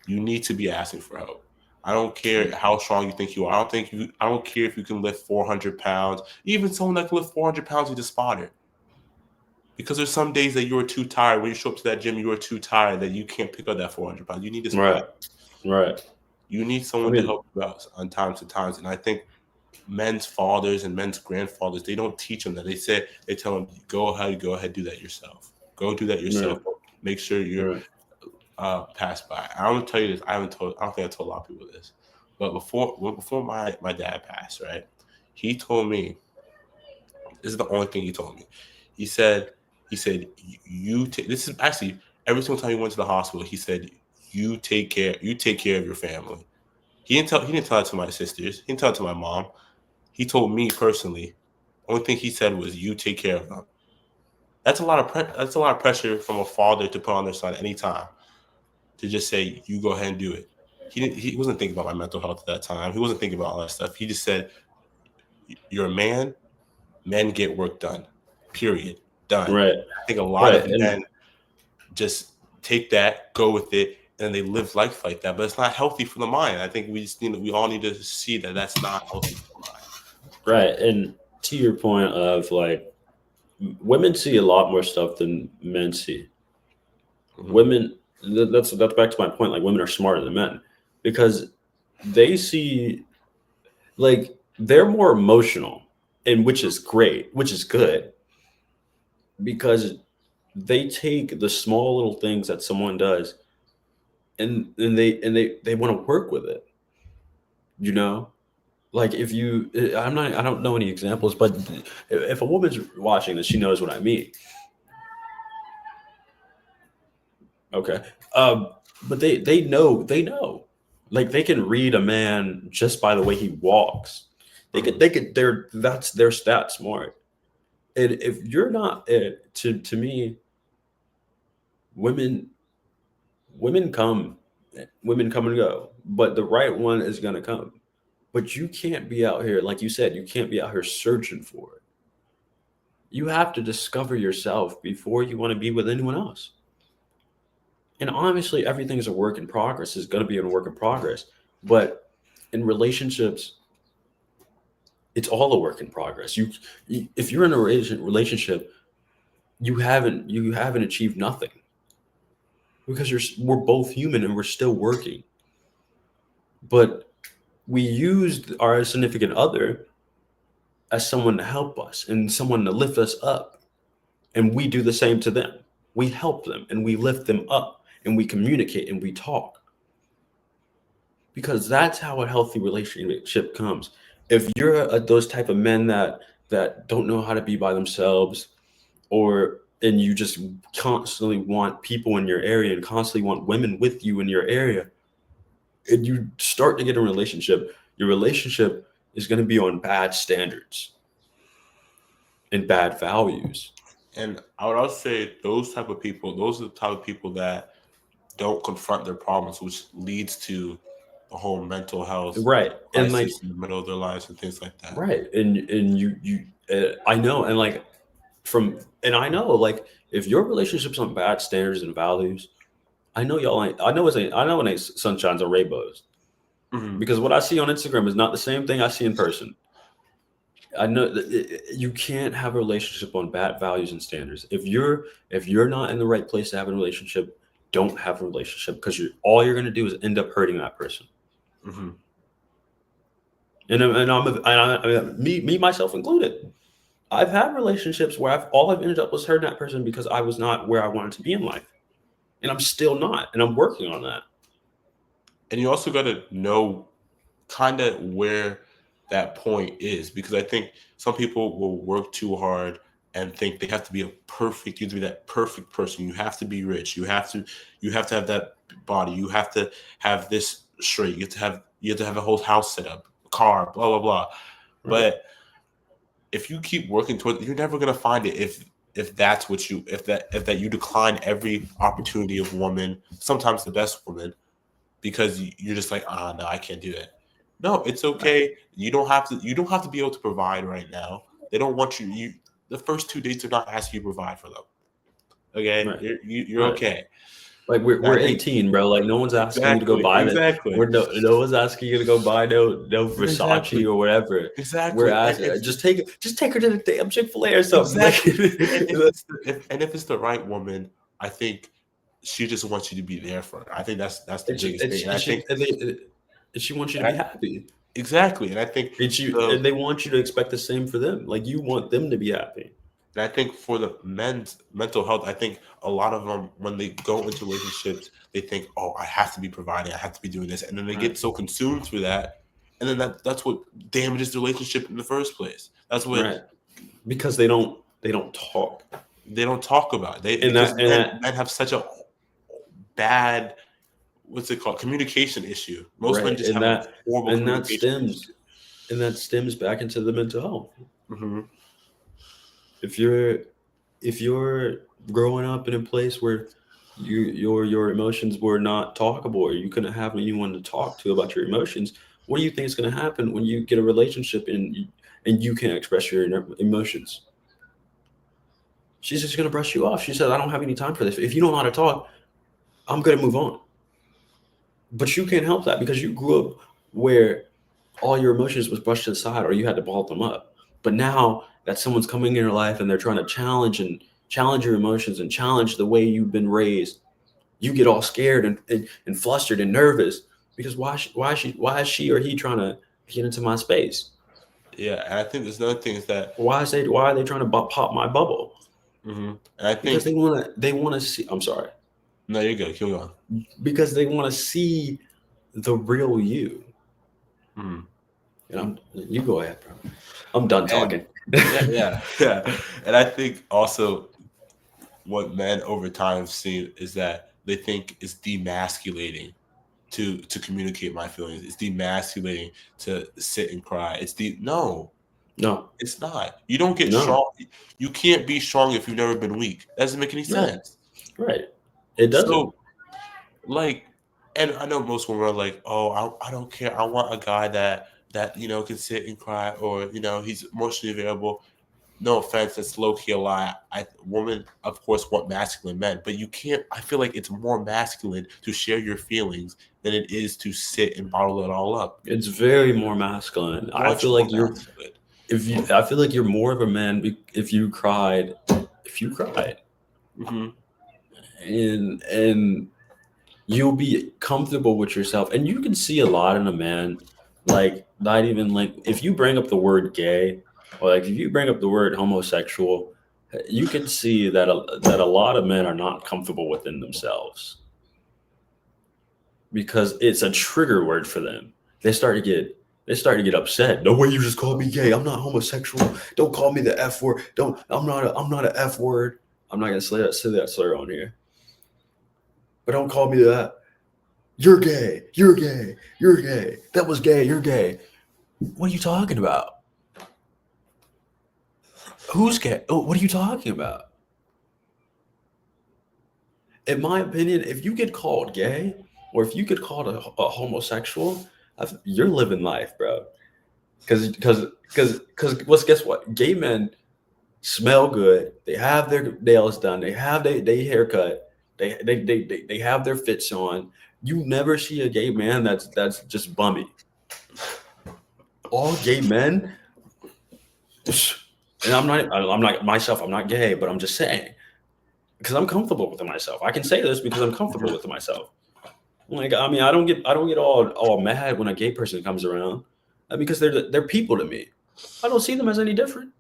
You need to be asking for help. I don't care how strong you think you are. I don't care if you can lift 400 pounds. Even someone that can lift 400 pounds, you just spot it. Because there's some days that you are too tired. When you show up to that gym, you are too tired that you can't pick up that 400 pounds. You need to Right. spot. Right. You need I someone to mean, help you out on times to times. And I think men's fathers and men's grandfathers, they don't teach them that. They tell them, go ahead, do that yourself. Go do that yourself. right. Make sure you're Right. passed by. I'm gonna tell you this. I don't think I told a lot of people this, but before my dad passed, right? He told me, this is the only thing he told me. He said, you take, this is actually every single time he went to the hospital, he said, you take care of your family. He didn't tell it to my sisters. He didn't tell it to my mom. He told me personally. Only thing he said was, you take care of them. That's a lot of pressure from a father to put on their son anytime, to just say, you go ahead and do it. He wasn't thinking about my mental health at that time. He wasn't thinking about all that stuff. He just said, you're a man. Men get work done. Period. Done. Right. I think a lot Right. of And men just take that, go with it, and they live life like that. But it's not healthy for the mind. I think we all need to see that that's not healthy for the mind. right. And to your point of like women see a lot more stuff than men see. Mhm. Women that's back to my point. Like women are smarter than men because they see like they're more emotional, and which is great, which is good because they take the small little things that someone does and they want to work with it, you know. Like if you I don't know any examples, but if a woman's watching this, she knows what I mean. Okay. But they know like they can read a man just by the way he walks. That's their stat smart. And if you're not to me, women women come and go, but the right one is going to come. But you can't be out here, like you said, you can't be out here searching for it. You have to discover yourself before you want to be with anyone else. And obviously, everything is a work in progress. It's going to be a work in progress. But in relationships, it's all a work in progress. If you're in a relationship, you haven't achieved nothing because we're both human and we're still working. But we used our significant other as someone to help us and someone to lift us up, and we do the same to them. We help them and we lift them up and we communicate and we talk, because that's how a healthy relationship comes. If you're those type of men that don't know how to be by themselves, and you just constantly want people in your area and constantly want women with you in your area, and you start to get a relationship, your relationship is going to be on bad standards and bad values. And I would also say those type of people, those are the type of people that don't confront their problems, which leads to the whole mental health Right. And like, crisis in the middle of their lives and things like that. right. And you I know. And like, I know, like, if your relationship's on bad standards and values, I know y'all ain't, I know when it's sunshines and rainbows, Mhm. because what I see on Instagram is not the same thing I see in person. I know that you can't have a relationship on bad values and standards. If you're not in the right place to have a relationship, don't have a relationship, because all you're going to do is end up hurting that person. Mhm. Me myself included. I've had relationships where I've ended up was hurting that person because I was not where I wanted to be in life, and I'm still not, and I'm working on that. And you also got to know kind of where that point is, because I think some people will work too hard and think they have to be you have to be that perfect person. You have to be rich. You have to have that body. You have to have this straight. You have to have a whole house set up, car, blah blah blah. Right. But if you keep working toward, you're never gonna find it if that's what you if that you decline every opportunity of woman, sometimes the best woman, because you're just like, no, I can't do that. No, it's okay. You don't have to be able to provide right now. They don't want you. The first 2 dates are not asking you to provide for them. Okay, Right. you're Right. okay. Like, And we're I think 18, bro. Like, no one's asking you to go exactly, buy that. exactly, No one's asking you to go buy no Versace exactly, or whatever. We're exactly. And asking, if just take her to the damn Chick-fil-A or something. exactly, and Like, if it's the right woman, I think she just wants you to be there for her. I think that's the biggest thing. And I think and she wants you to and be I, happy. exactly, and I think And they want you to expect the same for them. Like, you want them to be happy. And I think for the men's mental health, I think a lot of them, when they go into relationships, they think, "Oh, I have to be providing, I have to be doing this," and then they Right. get so consumed with that, and then that's what damages the relationship in the first place. That's what Right. Because they don't talk. they don't talk about. And Because that men have such a bad, what's it called, communication issue. Most men right. just have a horrible And that communication issue. stems back into the mental health. Hmm. If you're growing up in a place where your emotions were not talkable, or you couldn't have anyone to talk to about your emotions, what do you think is going to happen when you get a relationship and you can't express your emotions? She's just going to brush you off. She said, I don't have any time for this. If you don't know how to talk, I'm going to move on. But you can't help that, because you grew up where all your emotions was brushed aside, or you had to ball them up. But now that someone's coming in your life and they're trying to challenge your emotions and challenge the way you've been raised, you get all scared and flustered and nervous, because why is she or he trying to get into my space? Yeah, and I think there's another thing is that, Why are they trying to pop my bubble? and I Because think they want to see. I'm sorry. no, you're good. Keep going. Because they want to see the real you. Mhm. And you go ahead, bro. I'm done talking. Yeah. And I think also what men over time see is that they think it's demasculating to communicate my feelings. It's demasculating to sit and cry. No, No, it's not. You don't get no, strong. You can't be strong if you've never been weak. That doesn't make any right, sense. right. It doesn't. So, like, and I know most women are like, "Oh, I don't care. I want a guy that can sit and cry, or he's emotionally available." No offense, that's low key a lie. Women, of course, want masculine men, but you can't. I feel like it's more masculine to share your feelings than it is to sit and bottle it all up. It's very more masculine. I Much feel more like you're masculine. I feel like you're more of a man if you cried. If you cried, Hmm. and you'll be comfortable with yourself, and you can see a lot in a man. Like, not even like, if you bring up the word gay, or like if you bring up the word homosexual, you can see that that a lot of men are not comfortable within themselves because it's a trigger word for them. They start to get upset. No way, you just called me gay. I'm not homosexual. Don't call me the F word. Don't. I'm not an F word. I'm not gonna say that slur on here. But don't call me that. You're gay. You're gay. You're gay. That was gay. You're gay. What are you talking about? Who's gay? Oh, what are you talking about? In my opinion, if you get called gay or if you get called a homosexual, you're living life, bro. Because guess what? Gay men smell good. They have their nails done. They have their haircut. They have their fits on. You never see a gay man that's just bummy. All gay men, and I'm not myself. I'm not gay, but I'm just saying because I'm comfortable with myself. I can say this because I'm comfortable with myself. Like, I mean, I don't get all mad when a gay person comes around, because they're people to me. I don't see them as any different.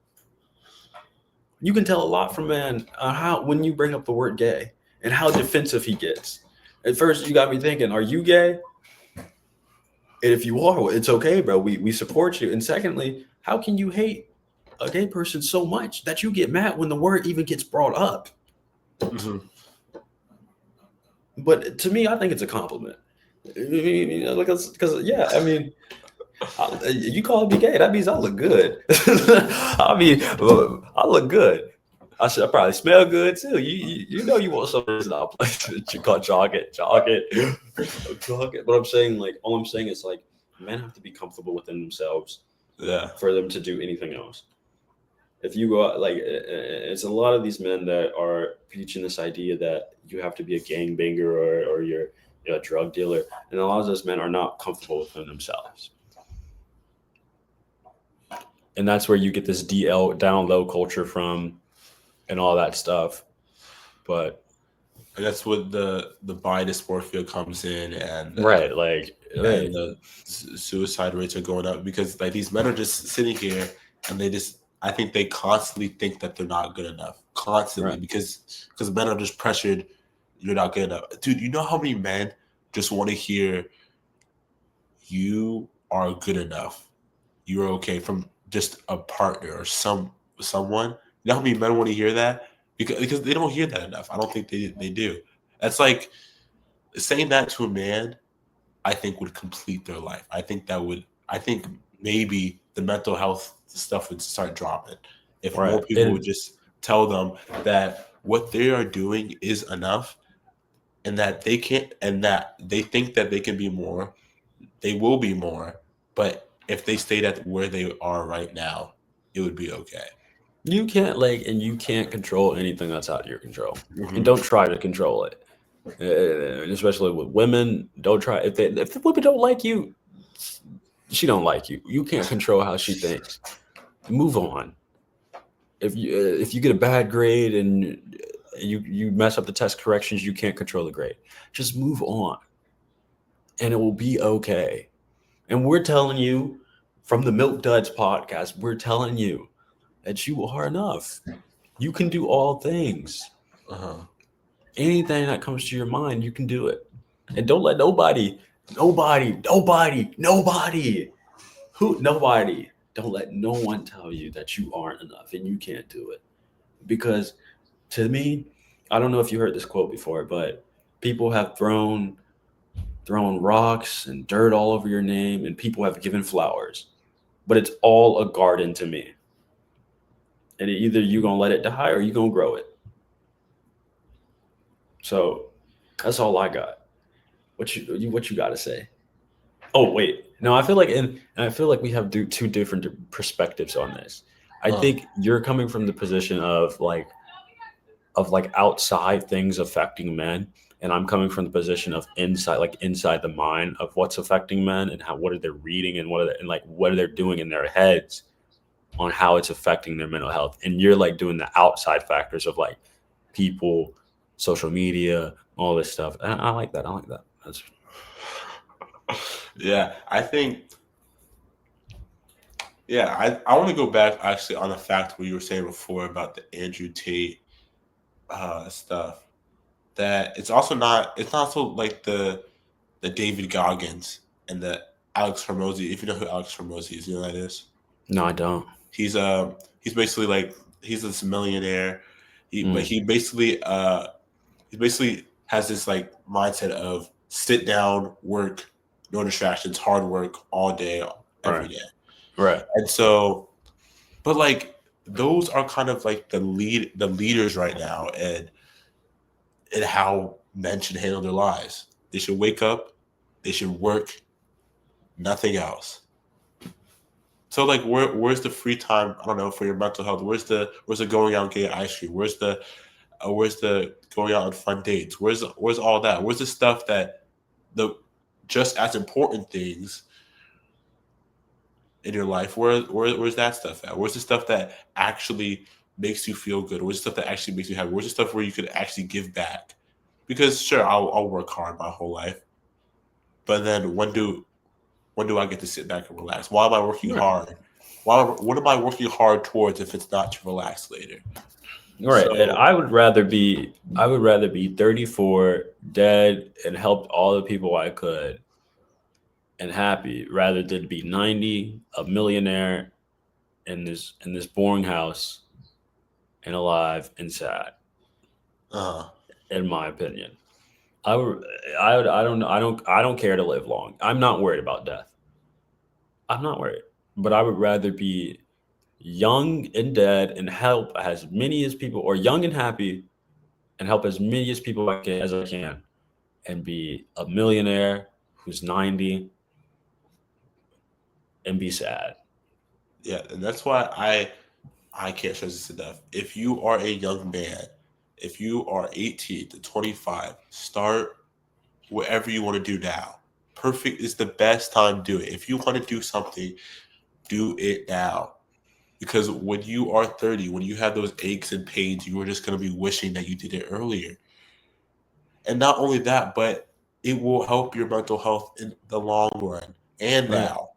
You can tell a lot from man how when you bring up the word gay and how defensive he gets. At first, you got me thinking, are you gay? And if you are, well, it's okay, bro. We support you. And secondly, how can you hate a gay person so much that you get mad when the word even gets brought up? Hmm. But to me, I think it's a compliment. Because yeah, I mean, you call me gay, that means I look good. I mean, I look good. I probably smell good too. You know you want some reason I'll play you call jog it. But I'm saying, like, all I'm saying is, like, men have to be comfortable within themselves Yeah. for them to do anything else. If you go out, like, it's a lot of these men that are preaching this idea that you have to be a gangbanger or you're a drug dealer, and a lot of those men are not comfortable within themselves. And that's where you get this DL down low culture from, and all that stuff. But And that's what the bi dysmorphia comes in, and right, like, and the suicide rates are going up because, like, these men are just sitting here and I think they constantly think that they're not good enough, constantly, Right. because men are just pressured. You're not good enough, dude. You know how many men just want to hear you are good enough, you're okay, from just a partner or someone. You know how many men want to hear that, because they don't hear that enough. I don't think they do. That's like saying that to a man, I think, would complete their life. I think maybe the mental health stuff would start dropping if more right, people would just tell them that what they are doing is enough, and that they can't, and that they think that they can be more. They will be more, but if they stayed at where they are right now, it would be okay. you can't control anything that's out of your control, Mhm. and don't try to control it. Especially with women, don't try. If the woman don't like you, she don't like you. You can't control how she thinks. Move on. If you get a bad grade and you mess up the test corrections, you can't control the grade. Just move on, and it will be okay. And we're telling you from the Milk Duds podcast, we're telling you that you are enough. You can do all things. Uh-huh. Anything that comes to your mind, you can do it. And don't let nobody, don't let no one tell you that you aren't enough and you can't do it. Because to me, I don't know if you heard this quote before, but people have thrown rocks and dirt all over your name, and people have given flowers, but it's all a garden to me. And either you're gonna let it die or you're gonna grow it. So That's all I got. What you got to say? Oh wait, no. I feel like we have two different perspectives on this. I Uh, think you're coming from the position of like outside things affecting men, and I'm coming from the position of inside the mind of what's affecting men and how what are they reading and what are they doing in their heads on how it's affecting their mental health. And you're like doing the outside factors of like people, social media, all this stuff. And I like that. I like that. That's yeah, I think. Yeah, I want to go back actually on the fact what you were saying before about the Andrew Tate stuff. That it's not so like the David Goggins and the Alex Hormozy. If you know who Alex Hormozy is, you know who that is. no, I don't. He's basically like he's this millionaire. But Mm, he basically has this like mindset of sit down, work, no distractions, hard work all day, every right, day. right, And so, but like those are kind of like the leaders right now, and how men should handle their lives. They should wake up, they should work, nothing else. So like where's the free time? I don't know, for your mental health. Where's the going out and getting ice cream? Where's the going out on fun dates? Where's all that? Where's the stuff that the just as important things in your life? Where's that stuff at? Where's the stuff that actually makes you feel good? Where's the stuff that actually makes you happy? Where's the stuff where you could actually give back? Because sure, I'll work hard my whole life, but then when do I get to sit back and relax? Why am I working right, hard? What am I working hard towards if it's not to relax later? right. And So I would rather be 34, dead, and helped all the people I could, and happy, rather than be 90, a millionaire in this boring house, and alive and sad. uh, In my opinion, I would, I don't care to live long. I'm not worried about death. I'm not worried, but I would rather be young and dead and help as many as people, or young and happy and help as many as people as I can, and be a millionaire who's 90 and be sad. yeah, and that's why I can't stress this enough. If you are a young man, if you are 18 to 25, start whatever you want to do now. Perfect is the best time to do it. If you want to do something, do it now. Because when you are 30, when you have those aches and pains, you are just going to be wishing that you did it earlier. And not only that, but it will help your mental health in the long run and Right. now.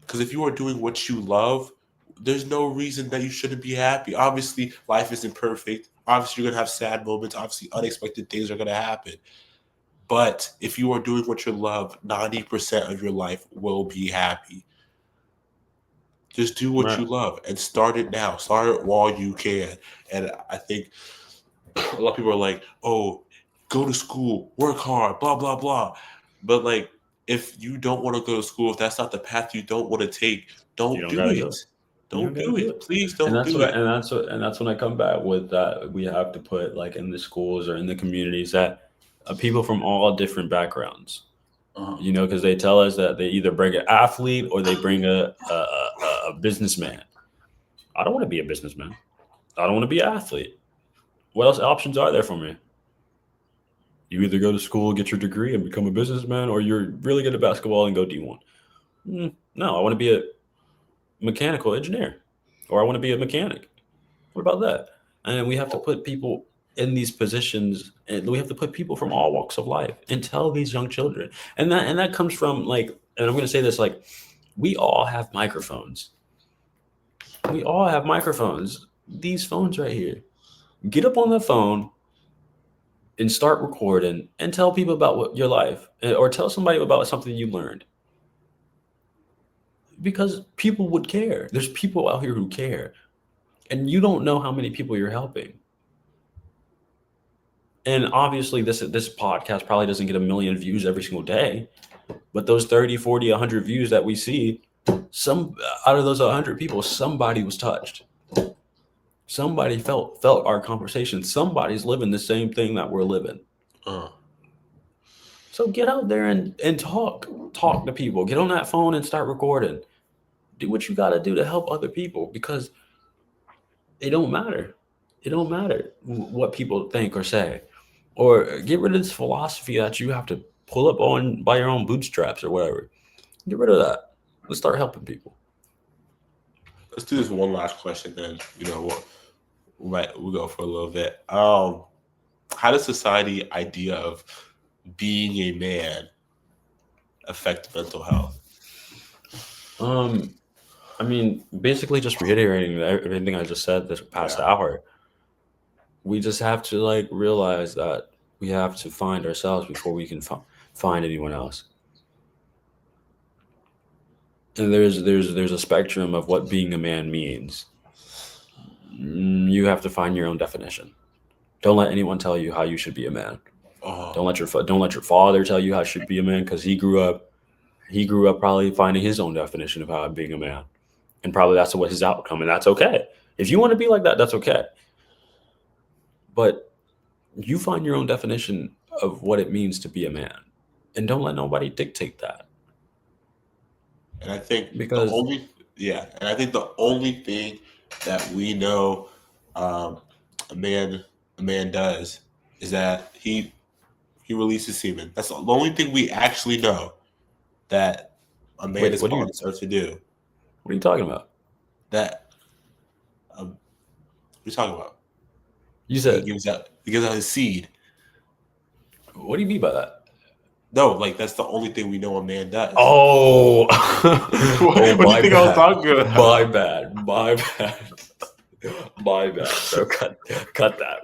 Because if you are doing what you love, there's no reason that you shouldn't be happy. Obviously, life isn't perfect. Obviously, you're going to have sad moments. Obviously, unexpected things are going to happen. But if you are doing what you love, 90% of your life will be happy. Just do what Right. you love and start it now. Start it while you can. And I think a lot of people are like, oh, go to school, work hard, blah, blah, blah. But like, if you don't want to go to school, if that's not the path you don't want to take, You don't don't do gotta do it. it. You don't Don't gotta do do it. it. Please And don't that's do what I, it. and that's when I come back with that we have to put like in the schools or in the communities that people from all different backgrounds, Uh-huh. you know, because they tell us that they either bring an athlete or they bring a businessman. I don't want to be a businessman. I don't want to be an athlete. What else options are there for me? You either go to school, get your degree, and become a businessman, or you're really good at basketball and go D1. No, I want to be a mechanical engineer, or I want to be a mechanic. What about that? And we have to put people in these positions, and we have to put people from all walks of life and tell these young children. And that comes from like, and I'm going to say this like, we all have microphones. We all have microphones. These phones right here. Get up on the phone and start recording and tell people about what your life, or tell somebody about something you learned, because people would care. There's people out here who care, and you don't know how many people you're helping. And obviously this podcast probably doesn't get a million views every single day, but those 30, 40, 100 views that we see, some out of those 100 people, somebody was touched. Somebody felt our conversation. Somebody's living the same thing that we're living. Uh, So get out there and talk to people. Get on that phone and start recording. Do what you got to do to help other people, because it don't matter. It don't matter what people think or say. Or get rid of this philosophy that you have to pull up on by your own bootstraps or whatever. Get rid of that. Let's start helping people. Let's do this one last question, then we'll go for a little bit. How does society idea of being a man affect mental health? I mean, basically just reiterating everything I just said this past hour. We just have to like realize that we have to find ourselves before we can find anyone else. And there's a spectrum of what being a man means. You have to find your own definition. Don't let anyone tell you how you should be a man. Don't let your father tell you how you should be a man, because he grew up probably finding his own definition of how being a man, and probably that's what his outcome, and that's okay. If you want to be like that, that's okay. But you find your own definition of what it means to be a man, and don't let nobody dictate that. And I think Because the only thing that we know a man does is that he releases semen. That's the only thing we actually know that a man is on this earth to do. What are you talking about? That what are you talking about? You said he gives out his seed. What do you mean by that? No, like that's the only thing we know a man does. Oh, what do you think I was talking about? My bad. Bro, cut that.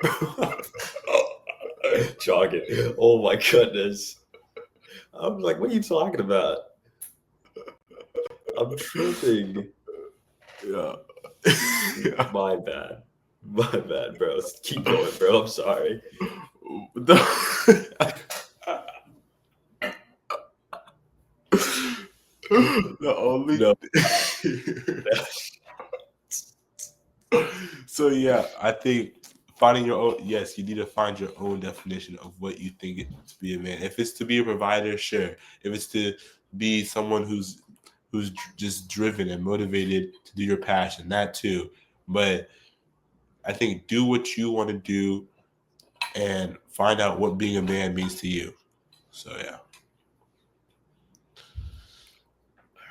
Jog it. Oh my goodness. I'm like, what are you talking about? I'm tripping. Yeah. My bad, bro. Keep going, bro. I'm sorry. The only So yeah, I think finding your own. Yes, you need to find your own definition of what you think it to be a man. If it's to be a provider, sure. If it's to be someone who's just driven and motivated to do your passion, that too. But I think do what you want to do and find out what being a man means to you. So yeah.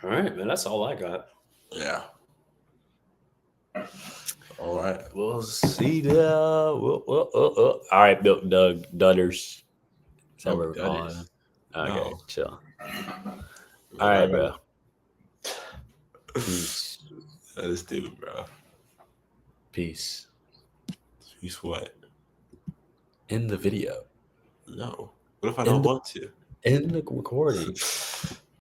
All right, man. That's all I got. Yeah. All right. We'll see you. All right, Milk Doug Dudders. Is that what we're calling him? Okay, No. chill. All right, bro. Peace. This dude, bro. Peace. Peace what? In the video. No. What if I don't want to? In the recording.